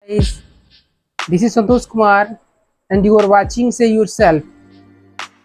Guys, this is Santosh Kumar and you are watching Say Yourself.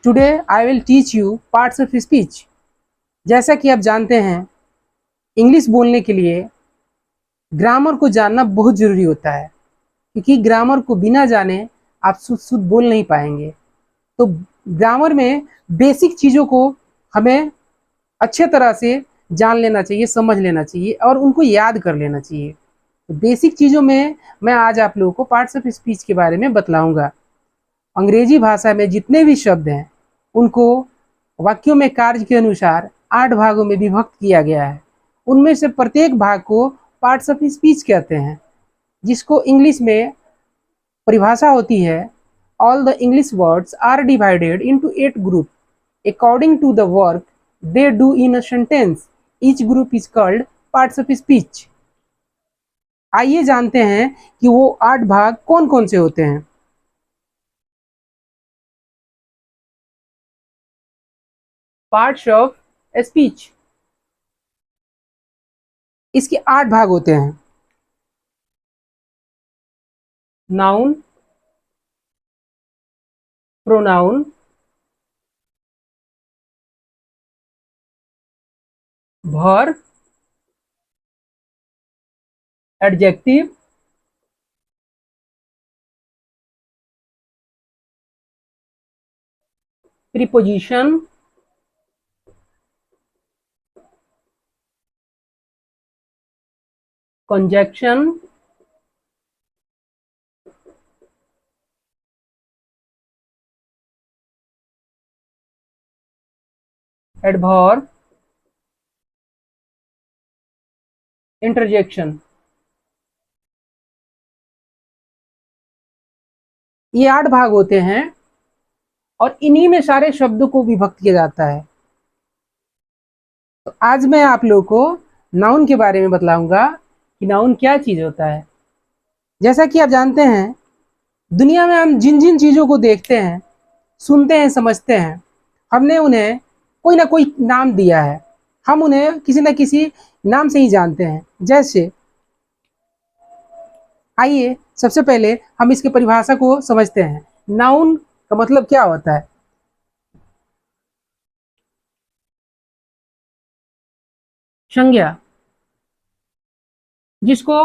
Today I will teach you parts of speech. जैसा कि आप जानते हैं, English बोलने के लिए ग्रामर को जानना बहुत ज़रूरी होता है, क्योंकि ग्रामर को बिना जाने आप शुद्ध बोल नहीं पाएंगे। तो ग्रामर में बेसिक चीज़ों को हमें अच्छे तरह से जान लेना चाहिए, समझ लेना चाहिए और उनको याद कर लेना चाहिए। तो बेसिक चीज़ों में मैं आज आप लोगों को पार्ट्स ऑफ स्पीच के बारे में बतलाऊंगा। अंग्रेजी भाषा में जितने भी शब्द हैं उनको वाक्यों में कार्य के अनुसार 8 भागों में विभक्त किया गया है। उनमें से प्रत्येक भाग को पार्ट्स ऑफ स्पीच कहते हैं, जिसको इंग्लिश में परिभाषा होती है, all the English words are divided into 8 group according to the work they do in a sentence. Each group is called parts of speech. आइए जानते हैं कि वो 8 भाग कौन कौन से होते हैं। पार्ट्स ऑफ स्पीच, इसके 8 भाग होते हैं। Noun, pronoun, verb, adjective, preposition, conjunction, adverb, interjection. ये 8 भाग होते हैं और इन्हीं में सारे शब्दों को विभक्त किया जाता है। तो आज मैं आप लोगों को नाउन के बारे में बतलाऊंगा कि नाउन क्या चीज़ होता है। जैसा कि आप जानते हैं, दुनिया में हम जिन जिन चीज़ों को देखते हैं, सुनते हैं, समझते हैं, हमने उन्हें कोई ना कोई नाम दिया है। हम उन्हें किसी न किसी नाम से ही जानते हैं। जैसे आइए सबसे पहले हम इसकी परिभाषा को समझते हैं। नाउन का मतलब क्या होता है? संज्ञा, जिसको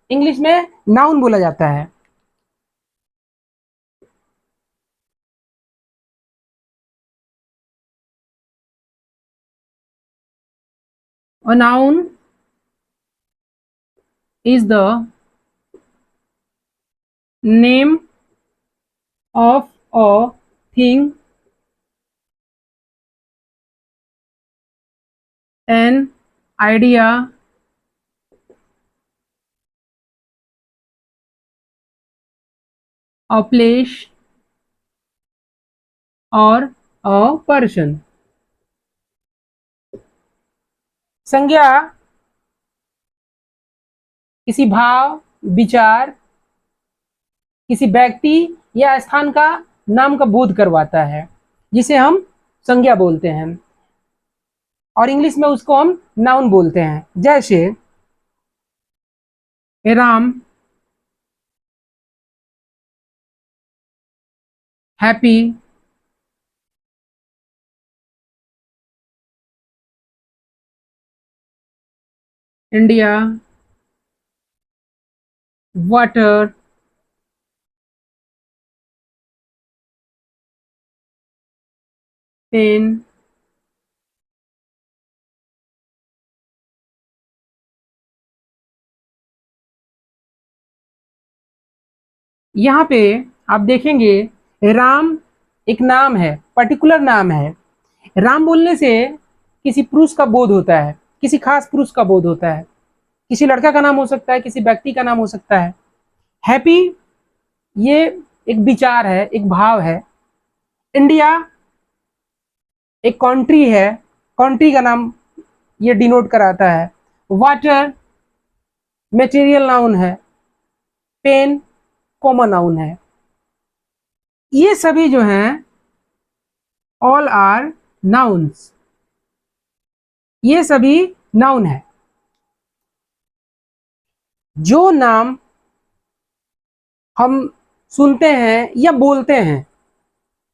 इंग्लिश में नाउन बोला जाता है। A noun is the name of a thing, an idea, a place or a person। संज्ञा किसी भाव, विचार, किसी व्यक्ति या स्थान का नाम का बोध करवाता है, जिसे हम संज्ञा बोलते हैं और इंग्लिश में उसको हम नाउन बोलते हैं। जैसे Ram, happy, India, water, pen, यहाँ पे आप देखेंगे राम एक नाम है, पर्टिकुलर नाम है। राम बोलने से किसी पुरुष का बोध होता है, किसी खास पुरुष का बोध होता है। किसी लड़का का नाम हो सकता है, किसी व्यक्ति का नाम हो सकता है। हैप्पी ये एक विचार है, एक भाव है। इंडिया एक कंट्री है, कंट्री का नाम ये डिनोट कराता है। वाटर मटेरियल नाउन है। पेन कॉमन नाउन है। ये सभी जो हैं ऑल आर नाउन्स, ये सभी नाउन है। जो नाम हम सुनते हैं या बोलते हैं,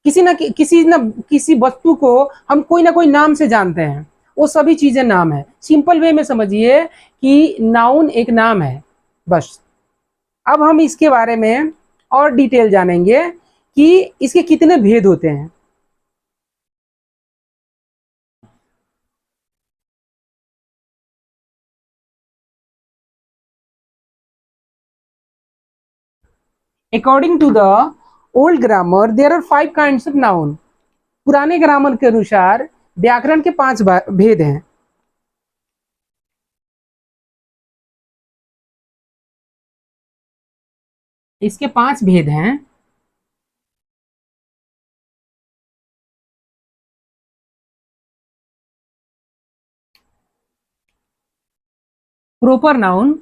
किसी वस्तु को हम कोई ना कोई नाम से जानते हैं, वो सभी चीजें नाम है। सिंपल वे में समझिए कि नाउन एक नाम है, बस। अब हम इसके बारे में और डिटेल जानेंगे कि इसके कितने भेद होते हैं। According to the old grammar there are 5 kinds of noun. पुराने ग्रामर के अनुसार व्याकरण के 5 भेद हैं। इसके 5 भेद हैं। Proper noun,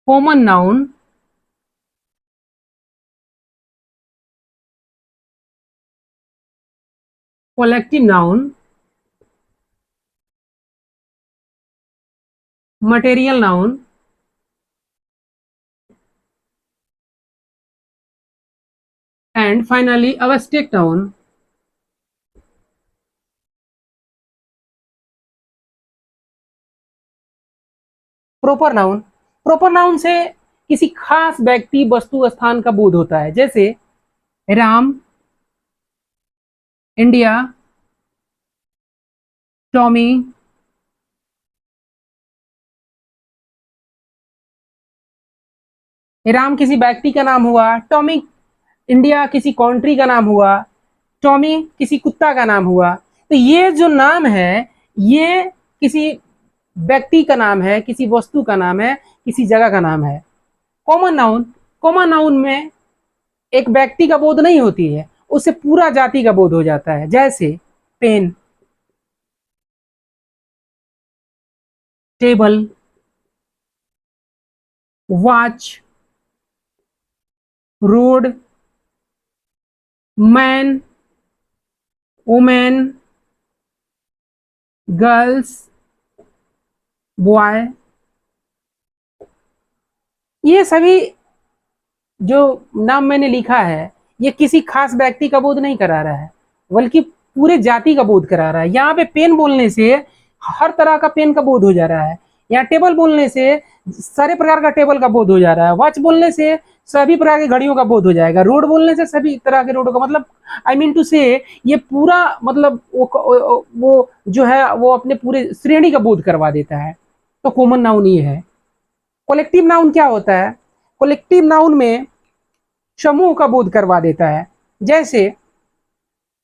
common noun, collective noun, material noun and finally abstract noun. Proper noun, proper noun से किसी खास व्यक्ति, वस्तु, स्थान का बोध होता है, जैसे राम, इंडिया, टॉमी, राम किसी व्यक्ति का नाम हुआ, टॉमी इंडिया किसी कंट्री का नाम हुआ, टॉमी किसी कुत्ता का नाम हुआ। तो ये जो नाम है, ये किसी व्यक्ति का नाम है, किसी वस्तु का नाम है, किसी जगह का नाम है। कॉमन नाउन, कॉमन नाउन में एक व्यक्ति का बोध नहीं होती है, उससे पूरा जाति का बोध हो जाता है, जैसे pen, table, watch, road, man, women, girls, boy. ये सभी जो नाम मैंने लिखा है, ये किसी खास व्यक्ति का बोध नहीं करा रहा है, बल्कि पूरे जाति का बोध करा रहा है। यहाँ पे पेन बोलने से हर तरह का पेन का बोध हो जा रहा है। यहाँ टेबल बोलने से सारे प्रकार का टेबल का बोध हो जा रहा है। वॉच बोलने से सभी प्रकार की घड़ियों का बोध हो जाएगा। रोड बोलने से सभी तरह के रोडों का, मतलब आई मीन टू से, ये पूरा मतलब वो जो है वो अपने पूरे श्रेणी का बोध करवा देता है। तो कॉमन नाउन ये है। कलेक्टिव नाउन क्या होता है? कलेक्टिव नाउन में समूह का बोध करवा देता है, जैसे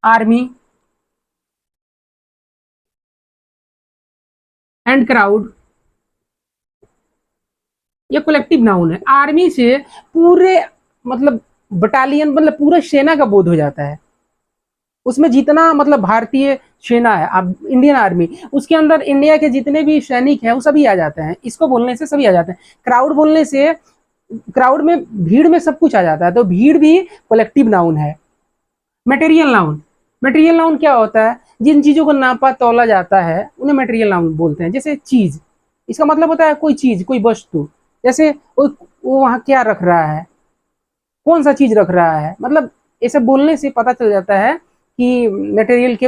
आर्मी एंड क्राउड। ये कलेक्टिव नाउन है। आर्मी से पूरे मतलब बटालियन, मतलब पूरे सेना का बोध हो जाता है। उसमें जितना मतलब भारतीय सेना है, अब इंडियन आर्मी, उसके अंदर इंडिया के जितने भी सैनिक हैं वो सभी आ जाते हैं। इसको बोलने से सभी आ जाते हैं। क्राउड बोलने से क्राउड में, भीड़ में सब कुछ आ जाता है, तो भीड़ भी कलेक्टिव नाउन है। मटेरियल नाउन, मटेरियल नाउन क्या होता है? जिन चीजों को नापा तौला जाता है उन्हें मटेरियल नाउन बोलते हैं। जैसे चीज, इसका मतलब होता है कोई चीज, कोई वस्तु। जैसे वो वहां क्या रख रहा है, कौन सा चीज रख रहा है, मतलब ऐसे बोलने से पता चल जाता है कि मटेरियल के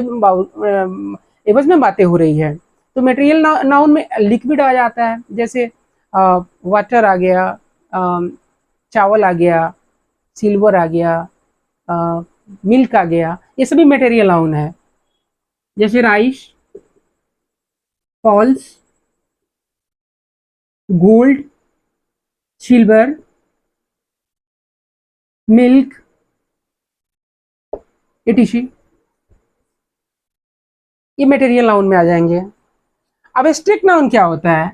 एवज में बातें हो रही है। तो मटेरियल नाउन में लिक्विड आ जाता है, जैसे वाटर आ गया, चावल आ गया, सिल्वर आ गया, मिल्क आ गया, ये सभी मटेरियल नाउन है। जैसे राइस, पॉल्स, गोल्ड, सिल्वर, मिल्क, etc, ये मटेरियल नाउन में आ जाएंगे। अब एब्स्ट्रैक्ट नाउन क्या होता है?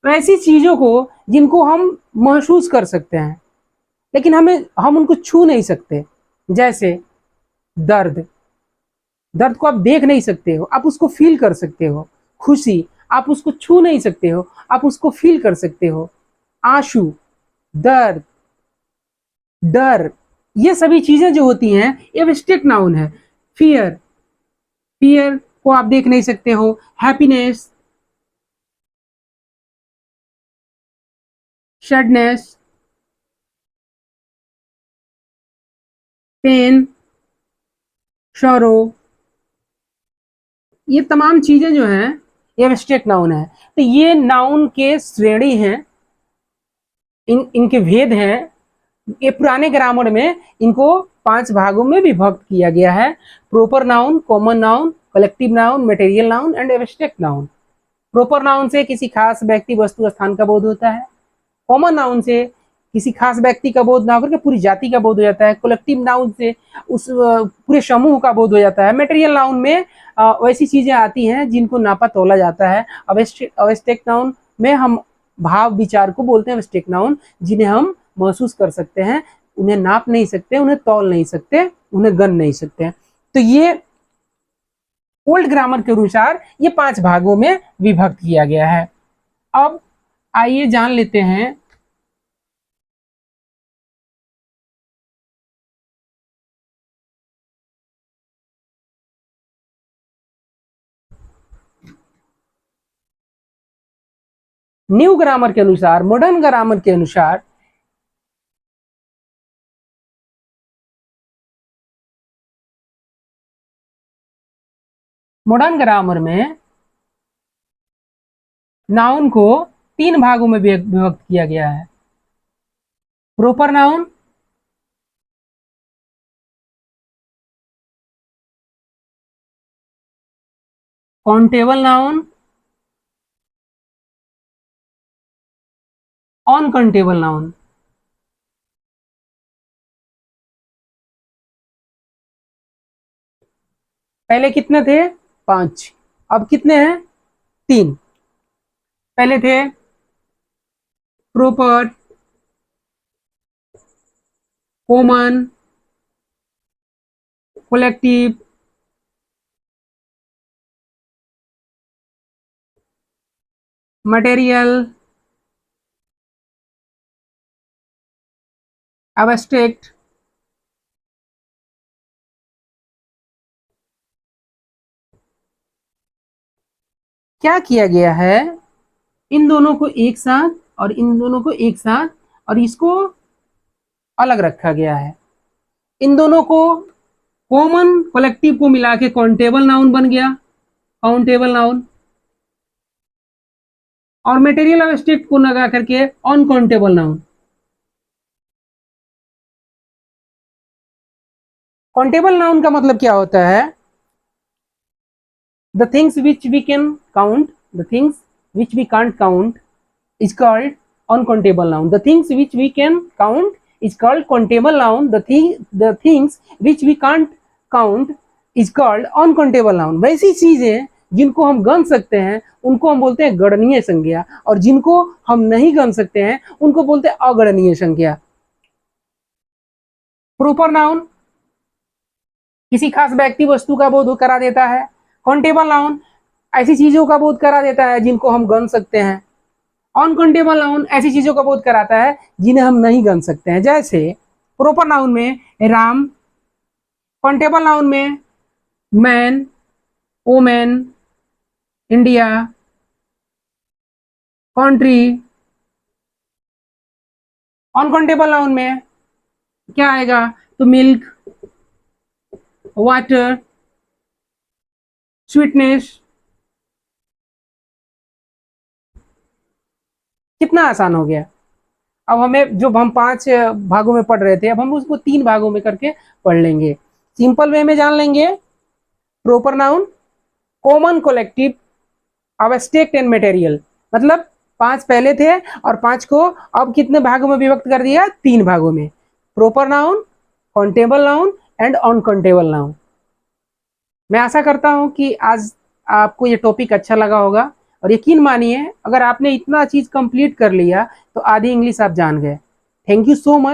ऐसी चीजों को जिनको हम महसूस कर सकते हैं, लेकिन हम उनको छू नहीं सकते। जैसे दर्द, दर्द को आप देख नहीं सकते हो, आप उसको फील कर सकते हो। खुशी, आप उसको छू नहीं सकते हो, आप उसको फील कर सकते हो। आंसू, दर्द, डर, ये सभी चीजें जो होती हैं ये एब्स्ट्रैक्ट नाउन है। फियर, फियर को आप देख नहीं सकते हो। हैप्पीनेस, सैडनेस, पेन, सॉरो, ये तमाम चीजें जो हैं ये एब्स्ट्रैक्ट नाउन है। तो ये नाउन के श्रेणी हैं, इनके भेद हैं। ये पुराने ग्रामर में इनको 5 भागों में विभक्त किया गया है: proper noun, common noun, collective noun, material noun and abstract noun. Proper noun से किसी खास व्यक्ति, वस्तु, स्थान का बोध होता है। कॉमन नाउन से किसी खास व्यक्ति का बोध ना होकर पूरी जाति का बोध हो जाता है। कलेक्टिव नाउन से उस पूरे समूह का बोध हो जाता है। मटेरियल नाउन में वैसी चीजें आती हैं जिनको नापा तोला जाता है। एब्स्ट्रैक्ट नाउन में हम भाव विचार को बोलते हैं एब्स्ट्रैक्ट नाउन, जिन्हें हम महसूस कर सकते हैं, उन्हें नाप नहीं सकते, उन्हें तौल नहीं सकते, उन्हें गन नहीं सकते। तो ये ओल्ड ग्रामर के अनुसार ये 5 भागों में विभक्त किया गया है। अब आइए जान लेते हैं न्यू ग्रामर के अनुसार, मॉडर्न ग्रामर के अनुसार मॉडर्न ग्रामर में नाउन को 3 भागों में विभक्त किया गया है: proper noun, countable noun, uncountable noun. पहले कितने थे? 5। अब कितने हैं? 3। पहले थे proper, common, collective, material, abstract. क्या किया गया है? इन दोनों को एक साथ और इन दोनों को एक साथ और इसको अलग रखा गया है। इन दोनों को कॉमन कलेक्टिव को मिला के काउंटेबल नाउन बन गया, काउंटेबल नाउन। और मटेरियल एब्स्ट्रैक्ट को लगा करके अनकाउंटेबल नाउन। काउंटेबल नाउन का मतलब क्या होता है? The things which we can count, the things which we can't count is called uncountable noun. The things which we can count is called countable noun. The things which we can't count is called uncountable noun. वैसी चीजें जिनको हम gun सकते हैं उनको हम बोलते हैं गणनीय संज्ञा, और जिनको हम नहीं गन सकते हैं उनको बोलते हैं अगणनीय संज्ञा। प्रॉपर नाउन किसी खास व्यक्ति, वस्तु का बोध करा देता है। काउंटेबल नाउन ऐसी चीजों का बोध करा देता है जिनको हम गन सकते हैं। अनकाउंटेबल नाउन ऐसी चीजों का बोध कराता है जिन्हें हम नहीं गन सकते हैं। जैसे प्रॉपर नाउन में राम, काउंटेबल नाउन में man, women, India, country. Uncountable noun में क्या आएगा? तो मिल्क, वाटर, स्वीटनेस। कितना आसान हो गया। अब हमें जो हम 5 भागों में पढ़ रहे थे, अब हम उसको 3 भागों में करके पढ़ लेंगे। सिंपल वे में जान लेंगे। Proper noun, common, collective, abstract and material. मतलब 5 पहले थे और 5 को अब कितने भागों में विभक्त कर दिया? 3 भागों में: proper noun, countable noun and uncountable noun. मैं आशा करता हूं कि आज आपको ये टॉपिक अच्छा लगा होगा, और यकीन मानिए अगर आपने इतना चीज कंप्लीट कर लिया तो आधी इंग्लिश आप जान गए। Thank you so much.